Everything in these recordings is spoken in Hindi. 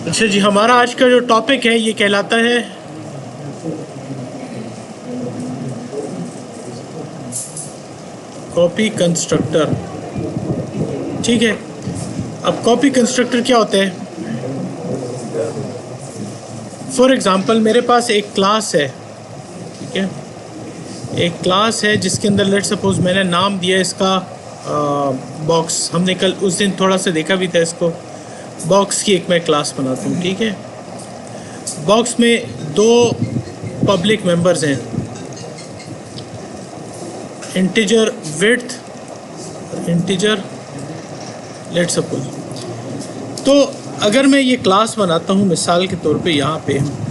अच्छा जी, हमारा आज का जो टॉपिक है ये कहलाता है कॉपी कंस्ट्रक्टर। ठीक है, अब कॉपी कंस्ट्रक्टर क्या होता है? फॉर एग्ज़ाम्पल मेरे पास एक क्लास है, ठीक है, एक क्लास है जिसके अंदर लेट सपोज मैंने नाम दिया इसका बॉक्स। हमने कल उस दिन थोड़ा सा देखा भी था इसको। बॉक्स की एक मैं क्लास बनाता हूँ, ठीक है। बॉक्स में दो पब्लिक मेंबर्स हैं, integer width, integer let suppose. तो अगर मैं ये क्लास बनाता हूँ मिसाल के तौर पे यहाँ पे,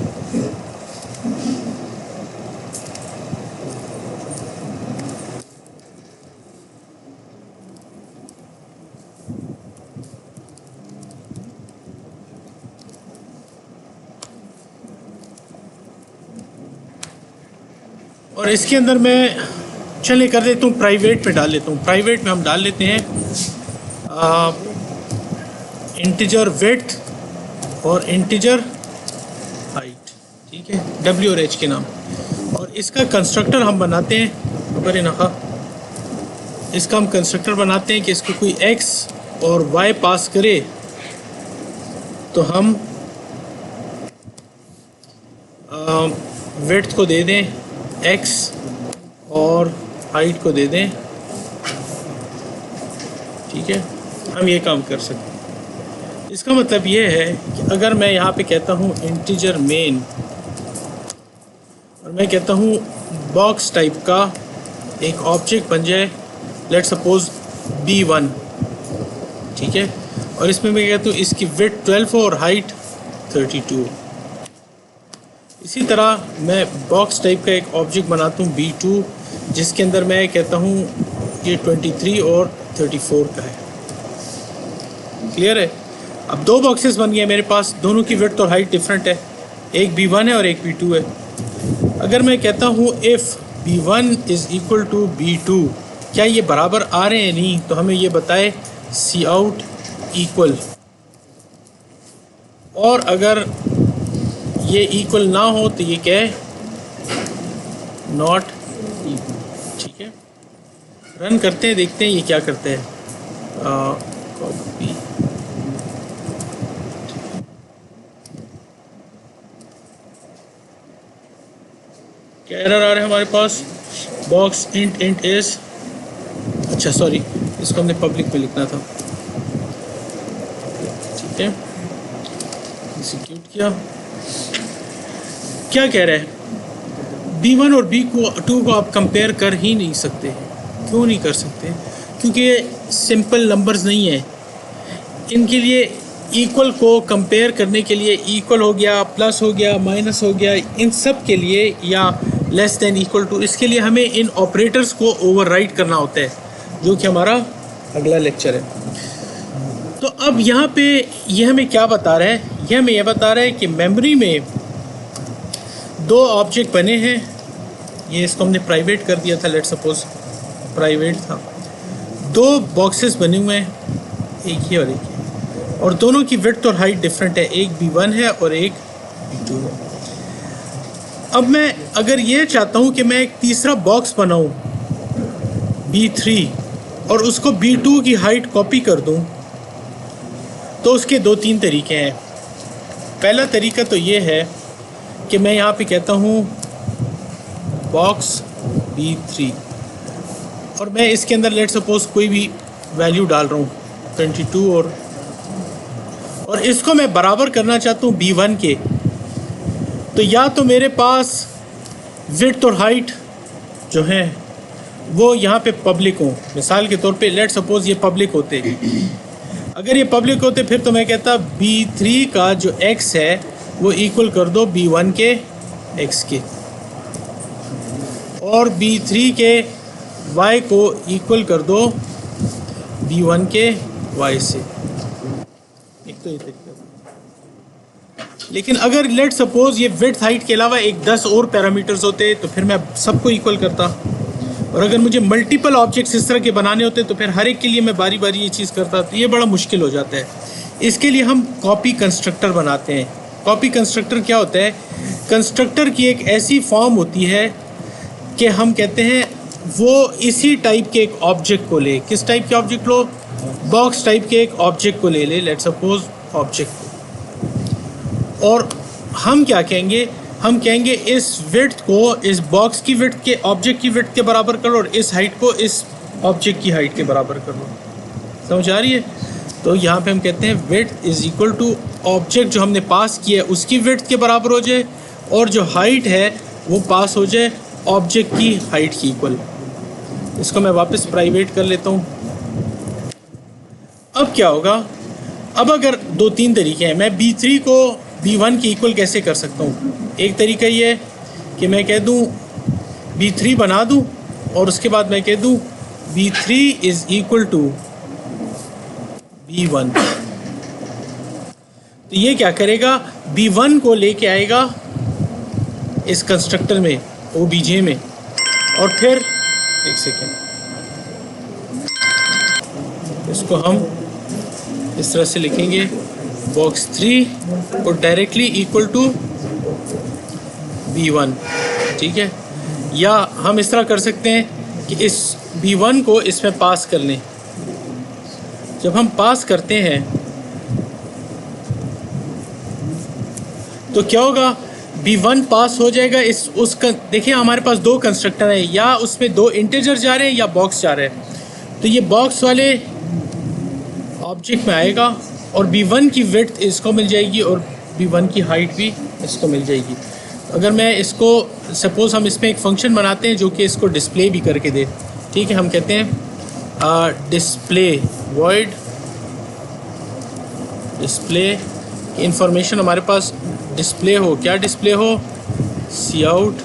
और इसके अंदर मैं चलिए कर देता हूँ प्राइवेट में डाल लेता हूँ। प्राइवेट में हम डाल लेते हैं इंटीजर विड्थ और इंटीजर हाइट, ठीक है, डब्ल्यू और एच के नाम। और इसका कंस्ट्रक्टर हम बनाते हैं, बड़े नखा, इसका हम कंस्ट्रक्टर बनाते हैं कि इसको कोई एक्स और वाई पास करे तो हम विड्थ को दे दें एक्स और हाइट को दे दें, ठीक है। हम ये काम कर सकते हैं। इसका मतलब ये है कि अगर मैं यहाँ पे कहता हूँ इंटीजर मेन और मैं कहता हूँ बॉक्स टाइप का एक ऑब्जेक्ट बन जाए, लेट सपोज B1, ठीक है, और इसमें मैं कहता हूँ इसकी विड्थ 12 और हाइट 32। इसी तरह मैं बॉक्स टाइप का एक ऑब्जेक्ट बनाता हूँ B2 जिसके अंदर मैं कहता हूँ ये 23 और 34 का है। क्लियर है? अब दो बॉक्सेस बन गए मेरे पास, दोनों की विड्थ और हाइट डिफरेंट है, एक B1 है और एक B2 है। अगर मैं कहता हूँ if B1 is equal to B2, क्या ये बराबर आ रहे हैं? नहीं, तो हमें ये बताए सी आउट इक्वल। और अगर ये इक्वल ना हो तो ये क्या है? नॉट इक्वल, ठीक है। रन करते हैं, देखते हैं ये क्या करते हैं। कॉपी, क्या एरर आ रहा है हमारे पास? बॉक्स इंट इज, अच्छा सॉरी, इसको हमने पब्लिक में लिखना था, ठीक है। एग्जीक्यूट किया, क्या कह रहा है? B1 और B2 को आप कंपेयर कर ही नहीं सकते। क्यों नहीं कर सकते? क्योंकि ये सिंपल नंबर्स नहीं है। इनके लिए इक्वल को कंपेयर करने के लिए इक्वल हो गया, प्लस हो गया, माइनस हो गया, इन सब के लिए, या लेस देन इक्वल टू, इसके लिए हमें इन ऑपरेटर्स को ओवरराइड करना होता है, जो कि हमारा अगला लेक्चर है। तो अब यहाँ पे ये हमें क्या बता रहा है? ये हमें यह बता रहा है कि मेमोरी में दो ऑब्जेक्ट बने हैं। ये इसको हमने प्राइवेट कर दिया था, लेट सपोज प्राइवेट था। दो बॉक्सेस बने हुए हैं, एक ये और एक ये, और दोनों की विड्थ और हाइट डिफरेंट है, एक B1 है और एक B2 है। अब मैं अगर ये चाहता हूँ कि मैं एक तीसरा बॉक्स बनाऊँ B3 और उसको B2 की हाइट कॉपी कर दूँ, तो उसके दो तीन तरीके हैं। पहला तरीका तो ये है कि मैं यहाँ पे कहता हूँ बॉक्स B3 और मैं इसके अंदर लेट सपोज कोई भी वैल्यू डाल रहा हूँ 22, और इसको मैं बराबर करना चाहता हूँ B1 के। तो या तो मेरे पास विड्थ और हाइट जो है वो यहाँ पे पब्लिक हो, मिसाल के तौर पे लेट सपोज ये पब्लिक होते। अगर ये पब्लिक होते फिर तो मैं कहता B3 का जो x है वो इक्वल कर दो B1 के x के, और B3 के y को इक्वल कर दो B1 के y से। एक तो ये तरीका। लेकिन अगर लेट सपोज ये विड्थ हाइट के अलावा एक 10 और पैरामीटर्स होते तो फिर मैं सबको इक्वल करता, और अगर मुझे मल्टीपल ऑब्जेक्ट्स इस तरह के बनाने होते तो फिर हर एक के लिए मैं बारी बारी ये चीज़ करता, तो ये बड़ा मुश्किल हो जाता है। इसके लिए हम कॉपी कंस्ट्रक्टर बनाते हैं। कॉपी कंस्ट्रक्टर क्या होता है? कंस्ट्रक्टर की एक ऐसी फॉर्म होती है कि हम कहते हैं वो इसी टाइप के एक ऑब्जेक्ट को ले। किस टाइप के ऑब्जेक्ट लो? बॉक्स टाइप के एक ऑब्जेक्ट को ले लेट्स सपोज ऑब्जेक्ट को। और हम क्या कहेंगे? हम कहेंगे इस विड्थ को इस बॉक्स की विड्थ के ऑब्जेक्ट की विड्थ के बराबर करो और इस हाइट को इस ऑब्जेक्ट की हाइट के बराबर कर लो। समझ आ रही है? तो यहाँ पे हम कहते हैं width is equal to object जो हमने पास किया है उसकी विड्थ के बराबर हो जाए और जो हाइट है वो पास हो जाए ऑब्जेक्ट की हाइट की इक्वल। इसको मैं वापस प्राइवेट कर लेता हूँ। अब क्या होगा? अब अगर दो तीन तरीके हैं, मैं B3 को B1 की इक्वल कैसे कर सकता हूँ? एक तरीका ये है कि मैं कह दूँ B3 बना दूँ और उसके बाद मैं कह दूँ B3 is equal to B1। तो ये क्या करेगा? B1 को लेके आएगा इस कंस्ट्रक्टर में OBJ में और फिर एक सेकेंड इसको हम इस तरह से लिखेंगे बॉक्स 3 और डायरेक्टली इक्वल टू B1। ठीक है? या हम इस तरह कर सकते हैं कि इस B1 को इसमें पास कर लें। जब हम पास करते हैं तो क्या होगा? B1 पास हो जाएगा इस उसका। देखिए हमारे पास दो कंस्ट्रक्टर हैं, या उसमें दो इंटीजर जा रहे हैं या बॉक्स जा रहे हैं। तो ये बॉक्स वाले ऑब्जेक्ट में आएगा और B1 की विड्थ इसको मिल जाएगी और B1 की हाइट भी इसको मिल जाएगी। अगर मैं इसको सपोज़ हम इसमें एक फंक्शन बनाते हैं जो कि इसको डिस्प्ले भी करके दे। ठीक है? हम कहते हैं डिस्प्ले वॉइड डिस्प्ले इंफॉर्मेशन हमारे पास डिस्प्ले हो। क्या डिस्प्ले हो? सी आउट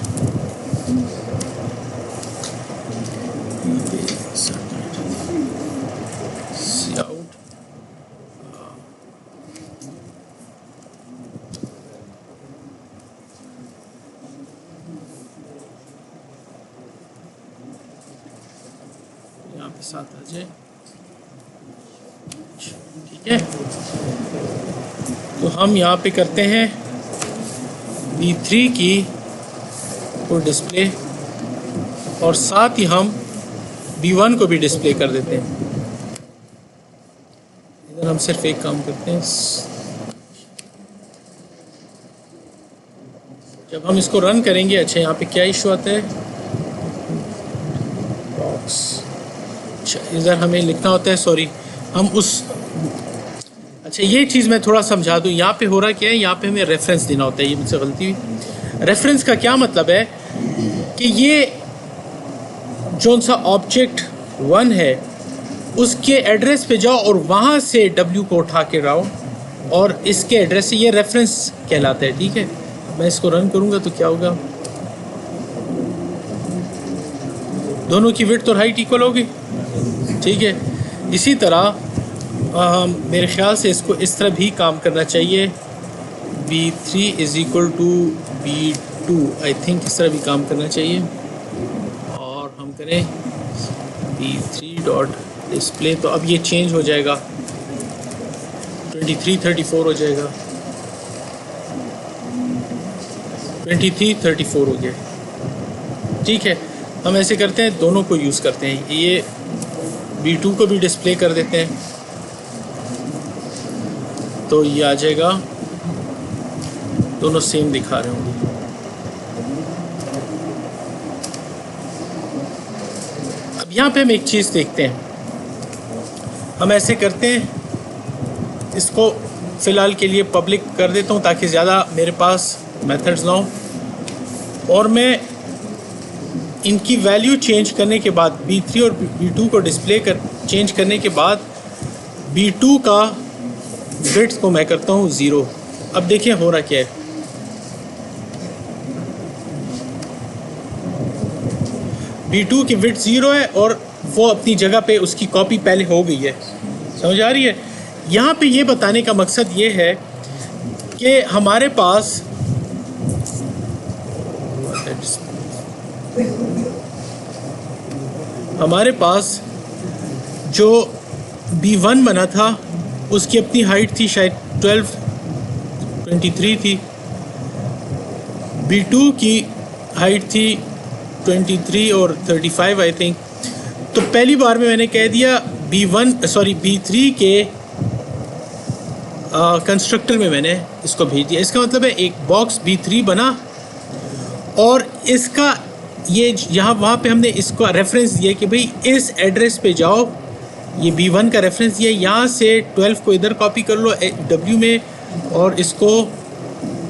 यहाँ पे साथ आ जाए। ठीक है? तो हम यहाँ पे करते हैं B3 की को डिस्प्ले और साथ ही हम B1 को भी डिस्प्ले कर देते हैं। इधर हम सिर्फ एक काम करते हैं, जब हम इसको रन करेंगे। अच्छा यहाँ पे क्या इशू आता है? बॉक्स। अच्छा इधर हमें लिखना होता है, सॉरी हम उस अच्छा ये चीज़ मैं थोड़ा समझा दूँ। यहाँ पे हो रहा क्या है? यहाँ पे हमें रेफरेंस देना होता है। ये मुझसे गलती हुई। रेफरेंस का क्या मतलब है कि ये जो सा ऑब्जेक्ट 1 है उसके एड्रेस पे जाओ और वहाँ से W को उठा के लाओ और इसके एड्रेस से, ये रेफरेंस कहलाता है। ठीक है? मैं इसको रन करूँगा तो क्या होगा? दोनों की विड्थ और हाइट इक्वल होगी। ठीक है? इसी तरह मेरे ख्याल से इसको इस तरह भी काम करना चाहिए। B3 is equal to B2, I think इस तरह भी काम करना चाहिए। और हम करें B3 डॉट डिस्प्ले, तो अब ये चेंज हो जाएगा, 2334 हो जाएगा। 2334 हो गया। ठीक है? हम ऐसे करते हैं, दोनों को यूज़ करते हैं। ये B2 को भी डिस्प्ले कर देते हैं तो ये आ जाएगा, दोनों सेम दिखा रहे होंगे। अब यहाँ पे हम एक चीज़ देखते हैं। हम ऐसे करते हैं, इसको फ़िलहाल के लिए पब्लिक कर देता हूँ ताकि ज़्यादा मेरे पास मेथड्स ना हो। और मैं इनकी वैल्यू चेंज करने के बाद B3 और B2 को डिस्प्ले कर चेंज करने के बाद B2 का बिट्स को मैं करता हूँ 0। अब देखिए हो रहा क्या है। B2 की बिट 0 है और वो अपनी जगह पे उसकी कॉपी पहले हो गई है। समझ आ रही है? यहाँ पे ये बताने का मकसद ये है कि हमारे पास जो B1 बना था उसकी अपनी हाइट थी शायद 23 थी, B2 की हाइट थी 23 और 35 आई थिंक। तो पहली बार में मैंने कह दिया B3 के कंस्ट्रक्टर में मैंने इसको भेज दिया। इसका मतलब है एक बॉक्स B3 बना और इसका ये यहाँ वहाँ पे हमने इसको रेफरेंस दिया कि भाई इस एड्रेस पे जाओ, ये B1 का रेफरेंस दिया, यहाँ से 12 को इधर कॉपी कर लो W में और इसको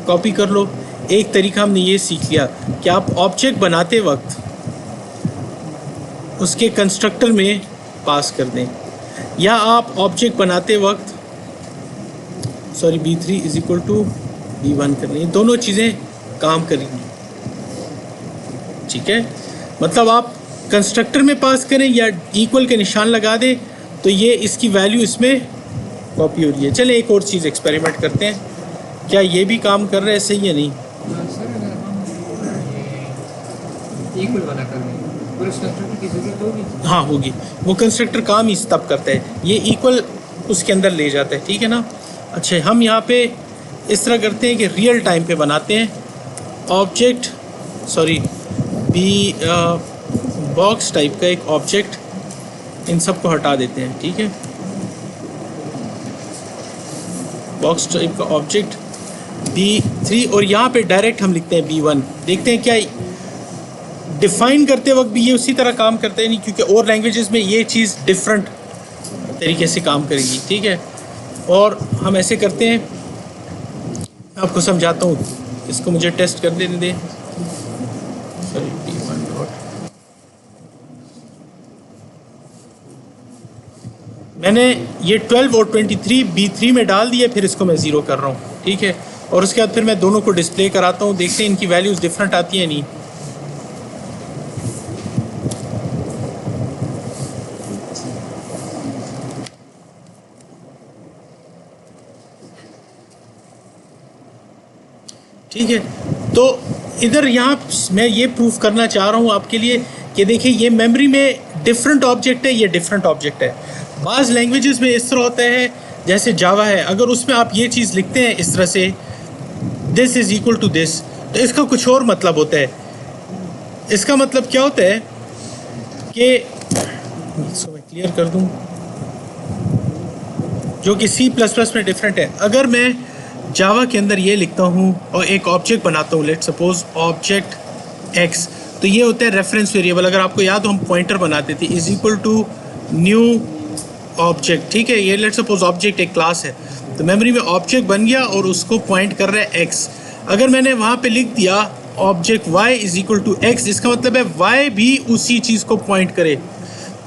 कॉपी कर लो। एक तरीका हमने ये सीख लिया कि आप ऑब्जेक्ट बनाते वक्त उसके कंस्ट्रक्टर में पास कर दें, या आप ऑब्जेक्ट बनाते वक्त B3 is equal to B1 कर लें। दोनों चीज़ें काम करेंगी, ठीक है। मतलब आप कंस्ट्रक्टर में पास करें या इक्वल के निशान लगा दें तो ये इसकी वैल्यू इसमें कॉपी हो रही है। चलें एक और चीज़ एक्सपेरिमेंट करते हैं, क्या ये भी काम कर रहा है सही या नहीं। इक्वल वाला कर रहे हैं और कंस्ट्रक्टर की जरूरत होगी। हाँ होगी, वो कंस्ट्रक्टर काम ही तब करता है, ये इक्वल उसके अंदर ले जाता है, ठीक है ना। अच्छा, हम यहाँ पे इस तरह करते हैं कि रियल टाइम पे बनाते हैं ऑब्जेक्ट, बॉक्स टाइप का एक ऑब्जेक्ट, इन सब को हटा देते हैं, ठीक है। बॉक्स टाइप का ऑब्जेक्ट B3 और यहाँ पे डायरेक्ट हम लिखते हैं B1। देखते हैं क्या डिफाइन करते वक्त भी ये उसी तरह काम करते हैं, नहीं, क्योंकि और लैंग्वेजेस में ये चीज़ डिफरेंट तरीके से काम करेगी, ठीक है। और हम ऐसे करते हैं, आपको समझाता हूँ, इसको मुझे टेस्ट कर देने दें। B1 डॉट, मैंने ये 12 और 23 B3 में डाल दिया, फिर इसको मैं 0 कर रहा हूँ, ठीक है। और उसके बाद फिर मैं दोनों को डिस्प्ले कराता हूँ, देखते हैं इनकी वैल्यूज़ डिफरेंट आती है नहीं। ठीक है, तो इधर यहाँ मैं ये प्रूफ करना चाह रहा हूँ आपके लिए कि देखिए ये मेमोरी में डिफरेंट ऑब्जेक्ट है, ये डिफरेंट ऑब्जेक्ट है। बाज़ लैंग्वेजेस में इस तरह होता है, जैसे जावा है, अगर उसमें आप ये चीज़ लिखते हैं इस तरह से this is equal to this, तो इसका कुछ और मतलब होता है। इसका मतलब क्या होता है कि इसको मैं क्लियर कर दूँ, जो कि C++ में डिफरेंट है। अगर मैं जावा के अंदर ये लिखता हूँ और एक ऑब्जेक्ट बनाता हूँ, लेट सपोज ऑब्जेक्ट x, तो ये होता है रेफरेंस वेरिएबल। अगर आपको याद हो हम पॉइंटर बनाते थे, is equal to new object, ठीक है। ये लेट सपोज ऑब्जेक्ट एक क्लास है, तो मेमोरी में ऑब्जेक्ट बन गया और उसको पॉइंट कर रहा है x। अगर मैंने वहाँ पे लिख दिया object y is equal to x, इसका मतलब है y भी उसी चीज़ को पॉइंट करे।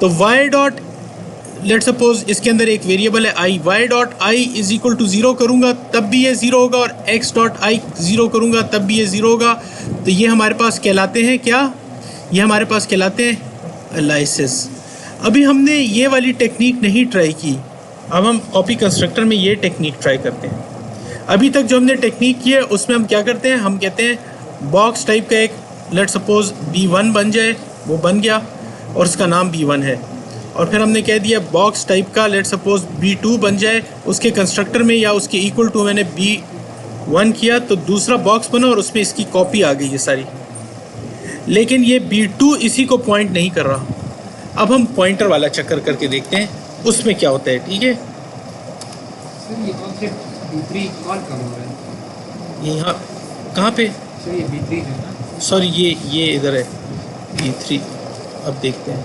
तो y डॉट, लेट सपोज इसके अंदर एक वेरिएबल है i, y dot I is equal to 0 करूँगा तब भी ये 0 होगा, और x डॉट आई 0 करूँगा तब भी ये 0 होगा। तो ये हमारे पास कहलाते हैं क्या, ये हमारे पास कहलाते हैं एलाइसिस। अभी हमने ये वाली टेक्निक नहीं ट्राई की, अब हम कॉपी कंस्ट्रक्टर में ये टेक्निक ट्राई करते हैं। अभी तक जो हमने टेक्निक की है उसमें हम क्या करते हैं, हम कहते हैं बॉक्स टाइप का एक लेट सपोज B1 बन जाए, वो बन गया और उसका नाम B1 है। और फिर हमने कह दिया बॉक्स टाइप का लेट सपोज B2 बन जाए, उसके कंस्ट्रक्टर में या उसके इक्वल टू मैंने B1 किया, तो दूसरा बॉक्स बना और उसमें इसकी कॉपी आ गई है सारी। लेकिन ये B2 इसी को पॉइंट नहीं कर रहा। अब हम पॉइंटर वाला चक्कर करके देखते हैं उसमें क्या होता है, ठीक है। सर ये ऑब्जेक्ट B3 कॉल कब हो रहा है? यहाँ कहाँ पे? सर ये B3 है ना? सॉरी ये इधर है B3। अब देखते हैं,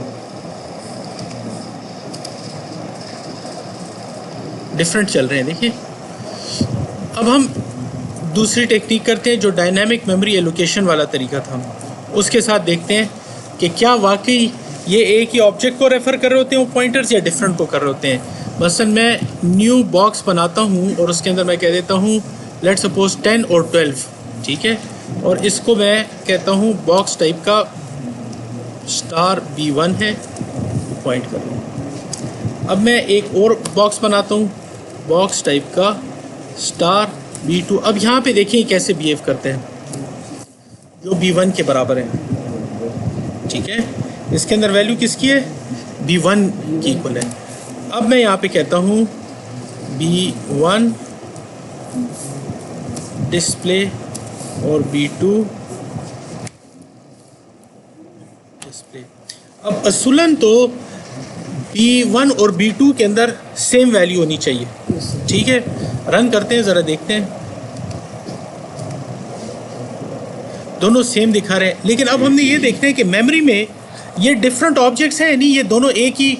डिफरेंट चल रहे हैं, देखिए। अब हम दूसरी टेक्निक करते हैं जो डायनामिक मेमोरी एलोकेशन वाला तरीका था, उसके साथ देखते हैं कि क्या वाकई ये एक ही ऑब्जेक्ट को रेफ़र कर रहे होते हैं वो पॉइंटर्स, या डिफरेंट को कर रहे होते हैं। मसलन मैं न्यू बॉक्स बनाता हूँ और उसके अंदर मैं कह देता हूँ लेट सपोज 10 और 12, ठीक है। और इसको मैं कहता हूँ बॉक्स टाइप का स्टार B1 है, पॉइंट कर रहा हूँ। अब मैं एक और बॉक्स बनाता हूँ बॉक्स टाइप का स्टार B2। अब यहाँ पे देखिए कैसे बिहेव करते हैं, जो B1 के बराबर है, ठीक है। इसके अंदर वैल्यू किसकी है, B1 की इक्वल है। अब मैं यहाँ पे कहता हूँ B1 डिस्प्ले और B2 डिस्प्ले। अब असूलन तो B1 और B2 के अंदर सेम वैल्यू होनी चाहिए, ठीक है। रन करते हैं, ज़रा देखते हैं, दोनों सेम दिखा रहे हैं। लेकिन अब हमने ये देखना है कि मेमोरी में ये डिफरेंट ऑब्जेक्ट्स हैं, नहीं ये दोनों एक ही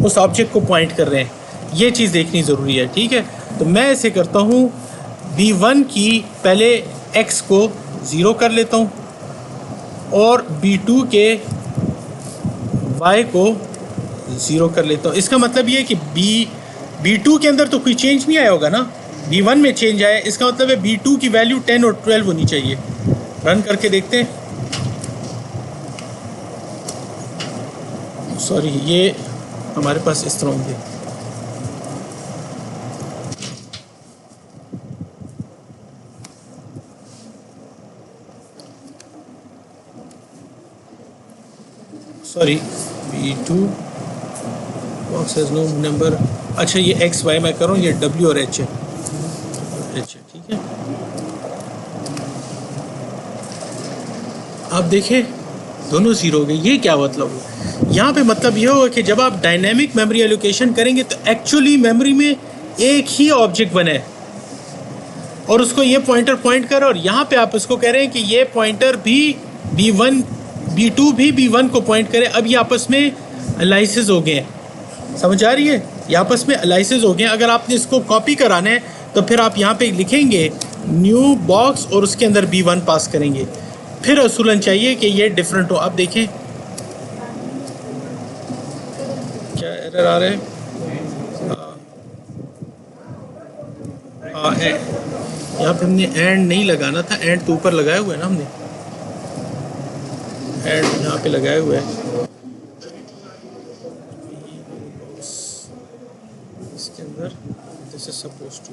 उस ऑब्जेक्ट को पॉइंट कर रहे हैं, ये चीज़ देखनी ज़रूरी है, ठीक है। तो मैं ऐसे करता हूँ, B1 की पहले x को 0 कर लेता हूँ और B2 के y को 0 कर लेता हूँ। इसका मतलब ये है कि B2 के अंदर तो कोई चेंज नहीं आया होगा ना, B1 में चेंज आया, इसका मतलब है B2 की वैल्यू 10 और 12 होनी चाहिए। रन करके देखते हैं। सॉरी, ये हमारे पास इस तरह होंगे। Sorry, B2 box has no number. अच्छा, ये एक्स वाई मैं करूँ, ये W और H है, ठीक है। आप देखें दोनों 0 हो गए। ये क्या मतलब हुआ? यहाँ पे मतलब ये होगा कि जब आप डायनेमिक मेमोरी एलोकेशन करेंगे तो एक्चुअली मेमोरी में एक ही ऑब्जेक्ट बने और उसको ये पॉइंटर पॉइंट कर, और यहाँ पे आप उसको कह रहे हैं कि ये पॉइंटर भी B1 B2 भी B1 को पॉइंट करे। अब ये आपस में अलाइसिस हो गए हैं, समझ आ रही है? ये आपस में अलाइसिस हो गए हैं। अगर आपने इसको कॉपी कराना है तो फिर आप यहाँ पे लिखेंगे न्यू बॉक्स और उसके अंदर B1 पास करेंगे। फिर असूलन चाहिए कि ये डिफरेंट हो। आप देखें क्या एरर आ रहे हैं। यहाँ पे हमने एंड नहीं लगाना था, एंड तो ऊपर लगाया हुआ है ना हमने, एंड यहाँ पे लगाए हुए है। इसके अंदर दिस इज सपोज टू।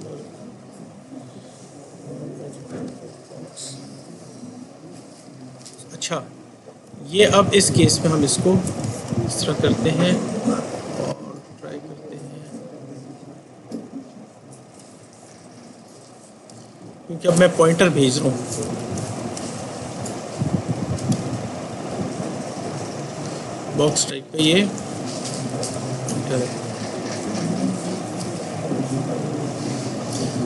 अच्छा, ये अब इस केस में हम इसको इस तरह करते हैं और ट्राई करते हैं, क्योंकि अब मैं पॉइंटर भेज रहा हूँ। बॉक्स टाइप का ये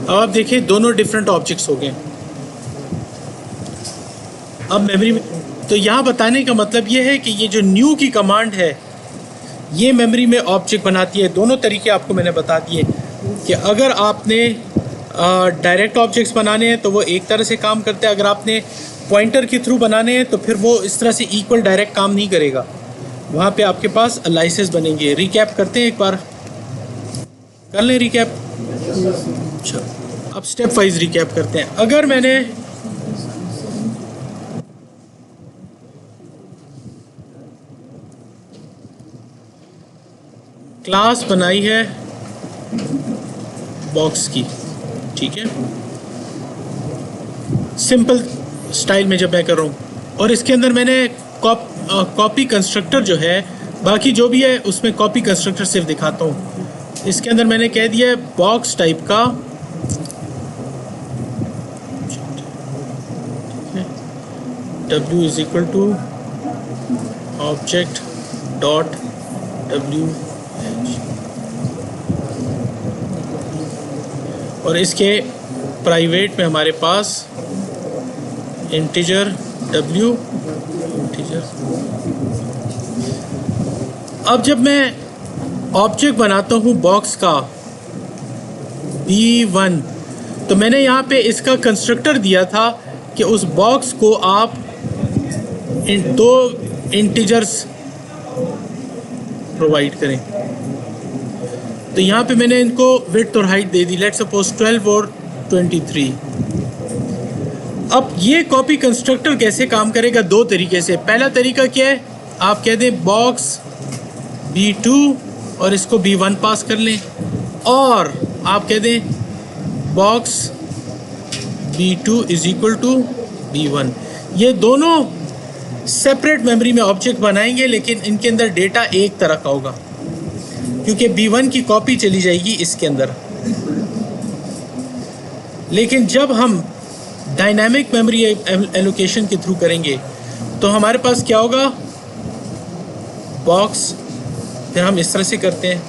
अब आप देखिए दोनों डिफरेंट ऑब्जेक्ट्स हो गए अब मेमोरी में। तो यहाँ बताने का मतलब ये है कि ये जो न्यू की कमांड है ये मेमोरी में ऑब्जेक्ट बनाती है। दोनों तरीके आपको मैंने बता दिए कि अगर आपने डायरेक्ट ऑब्जेक्ट्स बनाने हैं तो वो एक तरह से काम करते हैं, अगर आपने पॉइंटर के थ्रू बनाने हैं तो फिर वो इस तरह से इक्वल डायरेक्ट काम नहीं करेगा, वहाँ पे आपके पास अलाइसेस बनेंगे। रिकैप करते हैं, एक बार कर लें रिकैप। अच्छा, अब स्टेप वाइज रिकैप करते हैं। अगर मैंने क्लास बनाई है बॉक्स की, ठीक है, सिंपल स्टाइल में जब मैं कर रहा हूँ, और इसके अंदर मैंने कॉपी कंस्ट्रक्टर जो है, बाकी जो भी है उसमें कॉपी कंस्ट्रक्टर सिर्फ दिखाता हूँ। इसके अंदर मैंने कह दिया है बॉक्स टाइप का, W is equal to object dot W, और इसके प्राइवेट में हमारे पास इंटीजर W, इंटीजर। अब जब मैं ऑब्जेक्ट बनाता हूँ बॉक्स का B1, तो मैंने यहाँ पे इसका कंस्ट्रक्टर दिया था कि उस बॉक्स को आप दो इंटीजर्स प्रोवाइड करें। तो यहाँ पे मैंने इनको विड्थ और height they the, let's suppose 12 और 23। अब ये कॉपी कंस्ट्रक्टर कैसे काम करेगा? दो तरीके से। पहला तरीका क्या है, आप कह दें बॉक्स B2 और इसको B1 पास कर लें, और आप कह दें box B2 is equal to B1। ये दोनों सेपरेट मेमोरी में ऑब्जेक्ट बनाएंगे, लेकिन इनके अंदर डेटा एक तरह का होगा, क्योंकि B1 की कॉपी चली जाएगी इसके अंदर। लेकिन जब हम डायनामिक मेमोरी एलोकेशन के थ्रू करेंगे तो हमारे पास क्या होगा, बॉक्स, फिर हम इस तरह से करते हैं,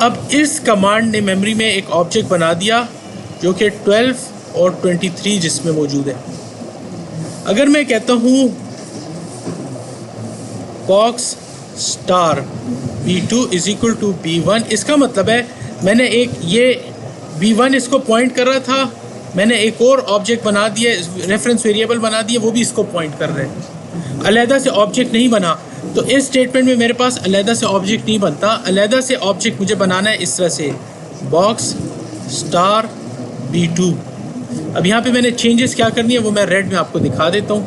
अब इस कमांड ने मेमोरी में एक ऑब्जेक्ट बना दिया जो कि 12 और 23 जिसमें मौजूद है। अगर मैं कहता हूँ box star B2 is equal to B1, इसका मतलब है मैंने एक ये B1 इसको पॉइंट कर रहा था, मैंने एक और ऑब्जेक्ट बना दिया, रेफरेंस वेरिएबल बना दिया, वो भी इसको पॉइंट कर रहे हैं। अलहदा से ऑब्जेक्ट नहीं बना, तो इस स्टेटमेंट में मेरे पास अलहदा से ऑब्जेक्ट नहीं बनता। अलहदा से ऑब्जेक्ट मुझे बनाना है इस तरह से, बॉक्स स्टार B2। अब यहाँ पे मैंने चेंजेस क्या करनी है वो मैं रेड में आपको दिखा देता हूँ,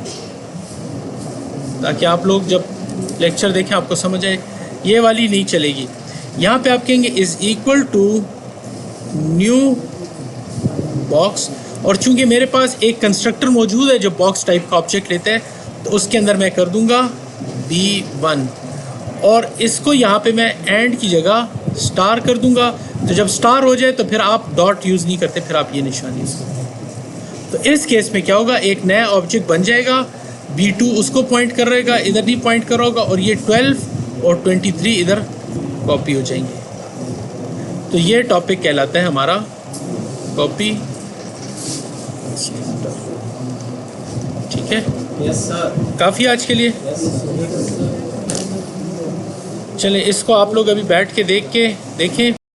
ताकि आप लोग जब लेक्चर देखें आपको समझ आए। ये वाली नहीं चलेगी। यहाँ पे आप कहेंगे is equal to new box, और चूंकि मेरे पास एक कंस्ट्रक्टर मौजूद है जो बॉक्स टाइप का ऑब्जेक्ट लेता है, तो उसके अंदर मैं कर दूंगा B1, और इसको यहाँ पे मैं एंड की जगह स्टार कर दूंगा। तो जब स्टार हो जाए तो फिर आप डॉट यूज़ नहीं करते, फिर आप ये निशानी यूज़ करते। तो इस केस में क्या होगा, एक नया ऑब्जेक्ट बन जाएगा, B2 उसको पॉइंट कर रहेगा, इधर नहीं पॉइंट कर होगा, और ये 12 और 23 इधर कॉपी हो जाएंगे। तो ये टॉपिक कहलाता है हमारा कॉपी। ठीक है, यस सर, काफ़ी आज के लिए। Yes sir. चलें, इसको आप लोग अभी बैठ के देखें।